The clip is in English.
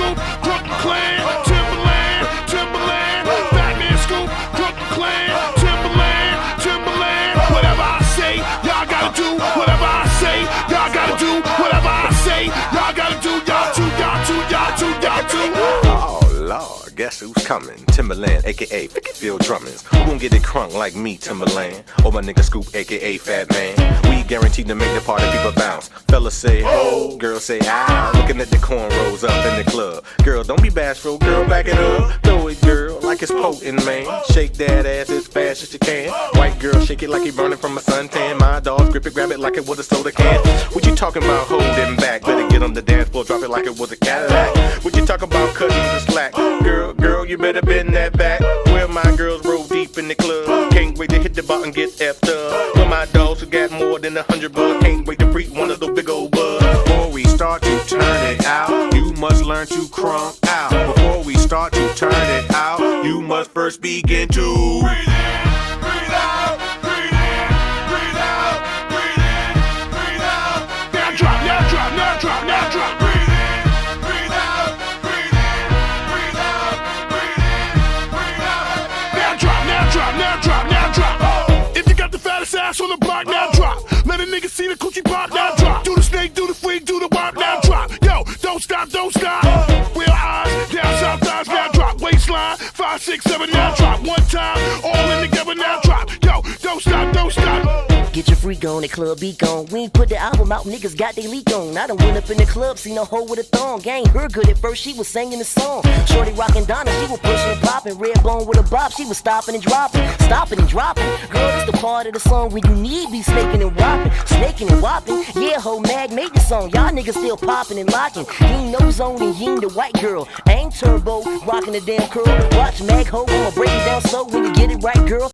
Scoop, Brooklyn Clan, Timberland, Timberland, Batman Scoop, Brooklyn Clan, Timberland, Timberland. Whatever I say, y'all gotta do. Whatever I say, y'all gotta do. Whatever I say, y'all gotta do. Y'all too, y'all too, y'all too, y'all too. Oh Lord, guess who's coming? Timberland, aka Field Drummers. Who gon' get it crunk like me, Timberland? Or my nigga Scoop, aka Fat Man. We guaranteed to make the party people bounce. Fellas say ho, girls say ow. Looking at the cornrows up in the club. Girl, don't be bashful, girl, back it up. Throw it, girl, like it's potent, man. Shake that ass as fast as you can. White girl, shake it like you burning from a suntan. My dogs grip it, grab it like it was a soda can. What you talking about holding back? Better get on the dance floor, drop it like it was a Cadillac. What you talking about cutting the slack? Girl, you better bend that back. Where my girls roll deep in the club. Can't wait to hit the bar and get effed up. Where my dogs who got more than 100 bucks. Can't wait to freak one of those big old bugs. Before we start to turn it out, you must learn to crunk out. Before we start to turn it out, you must first begin to breathe in, breathe out, breathe in, breathe out, breathe in, breathe out. Now drop, now drop, now drop, now drop. Breathe in, breathe out, breathe in, breathe out, breathe in, breathe out. Now drop, now drop, now drop, now drop. If you got the fattest ass on the block, now drop. Let a nigga see the coochie pop, now drop. Do the snake, do the freak, do the wop, now drop. Yo, don't stop, don't stop. Real eyes, down south thighs, now drop. Waistline, 5, 6, 7, now drop. One time, all in together, now drop. Yo, don't stop, don't stop. Get your freak on, the club be gone. We ain't put the album out, niggas got they leak on. I done went up in the club, seen a hoe with a thong. Gang her good at first, she was singing the song. Shorty rockin' Donna, she was pushing and popping. Red bone with a bop, she was stopping and dropping. Stopping and dropping. Girl, it's the part of the song when you need be snaking and whopping. Snaking and whopping. Yeah, ho, Mag made the song. Y'all niggas still popping and locking. He ain't no zone and he ain't the white girl. I ain't turbo, rocking the damn curl. Watch Mag ho, I'ma break it down slow when you get it right, girl.